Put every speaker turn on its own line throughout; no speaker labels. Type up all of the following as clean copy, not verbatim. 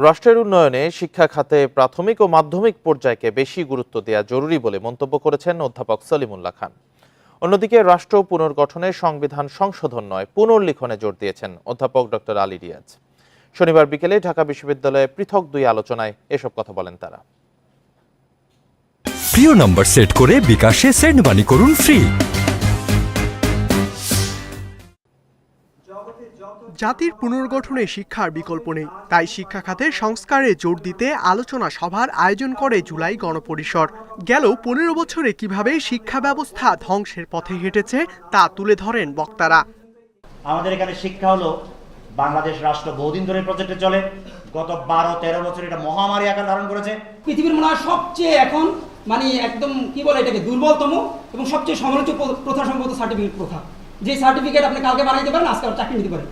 রাষ্ট্রের উন্নয়নে শিক্ষা খাতে প্রাথমিক ও মাধ্যমিক পর্যায়কে বেশি গুরুত্ব দেওয়া জরুরি বলে মন্তব্য করেছেন অধ্যাপক সলিমুল্লাহ খান। অন্যদিকে রাষ্ট্র পুনর্গঠনে সংবিধান সংশোধন নয়, পুনর্লিখনে জোর দিয়েছেন অধ্যাপক ডক্টর আলী রিয়াজ। শনিবার বিকেলে ঢাকা বিশ্ববিদ্যালয়ে পৃথক দুই আলোচনায় এসব কথা বলেন তারা।
প্রিয় নম্বর সেট করে বিকাশে সেন্ড মানি করুন ফ্রি।
জাতির পুনর্গঠনে শিক্ষার বিকল্প নেই, তাই শিক্ষা খাতে সংস্কারে জোর দিতে আলোচনা সভার আয়োজন করে জুলাই গণপরিষদ। গেল 15 বছরে কিভাবে শিক্ষা ব্যবস্থা ধ্বংসের পথে হেঁটেছে তা তুলে ধরেন বক্তারা।
আমাদের এখানে শিক্ষা হলো বাংলাদেশ রাষ্ট্র বহুদিন ধরে প্রজেক্টে চলে, গত 12-13 বছর এটা মহামারী আকার ধারণ করেছে।
পৃথিবীর মনে হয় সবচেয়ে এখন একদম কি বলে এটাকে দুর্বলতম এবং সবচেয়ে সমালোচিত প্রথা সম্ভবত সার্টিফিকেট প্রথা। যে সার্টিফিকেট আপনি কালকে বানাইতে পারেন, আজকে চাকরি নিতে পারেন।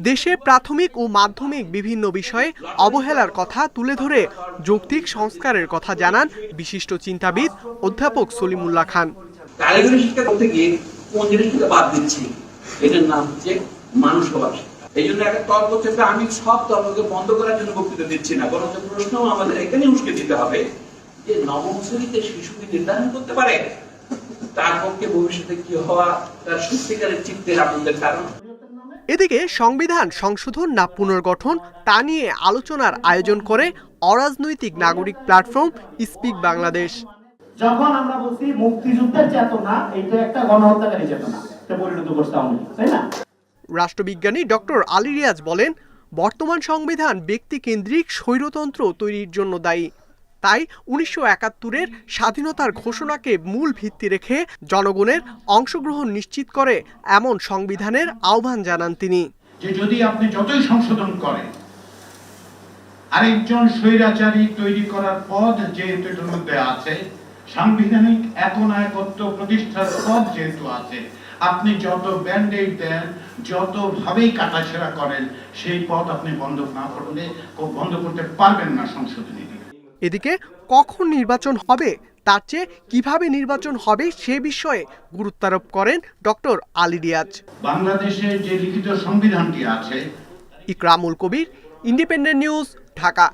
দেশে প্রাথমিক ও মাধ্যমিক বিভিন্ন বিষয়ে অবহেলার কথা তুলে ধরে যৌক্তিক সংস্কারের কথা জানান বিশিষ্ট চিন্তাবিদ অধ্যাপক সলিমুল্লাহ খান।
কারিগরি শিক্ষা করতে গিয়ে কোন জিনিসটা বাদ দিচ্ছি, এটার নাম হচ্ছে মানুষবাদ। এই জন্য একটা তর্ক থেকে আমি সব তর্ককে বন্ধ করার জন্য বক্তৃতা দিচ্ছি না, বরং প্রশ্ন আমাদের এখানে উস্কে দিতে হবে যে নবম শ্রেণীতে শিশুকে নির্ধারণ করতে পারে তার পক্ষে ভবিষ্যতে কি হওয়া তার সত্যিকারের চিত্তের আনন্দের কারণ।
এদিকে সংবিধান সংশোধন না পুনর্গঠন তা নিয়ে আলোচনার আয়োজন করে অরাজনৈতিক নাগরিক প্ল্যাটফর্ম স্পিক বাংলাদেশ।
যখন আমরা বলছি মুক্তিযুদ্ধের চেতনা, এটা একটা গণহত্যাকারী চেতনা পরিণত করতে হবে, তাই না?
রাষ্ট্রবিজ্ঞানী ডক্টর আলী রিয়াজ বলেন, বর্তমান সংবিধান ব্যক্তিকেন্দ্রিক স্বৈরতন্ত্র তৈরির জন্য দায়ী। তাই 1971-এর স্বাধীনতার ঘোষণাকে মূল ভিত্তি রেখে জনগণের অংশগ্রহণ নিশ্চিত করে এমন সংবিধানের আহ্বান জানান তিনি।
যে যদি আপনি যতই সংশোধন করেন, আরেকজন স্বৈরাচারী তৈরি করার পদ যেহেতু এটার মধ্যে আছে, সাংবিধানিক একনায়কত্ব প্রতিষ্ঠার পদ যেহেতু আছে, আপনি যত ব্যান্ডেড দেন, যতভাবেই কাটাছেড়া করেন, সেই পথ আপনি বন্ধ করতে পারবেন না সংশোধনী।
এদিকে কখন নির্বাচন হবে তার চেয়ে কিভাবে নির্বাচন হবে সে বিষয়ে গুরুত্বারোপ করেন ডক্টর আলী রিয়াজ।
বাংলাদেশের যে লিখিত সংবিধানটি আছে।
ইকরামুল কবির, ইন্ডিপেন্ডেন্ট নিউজ, ঢাকা।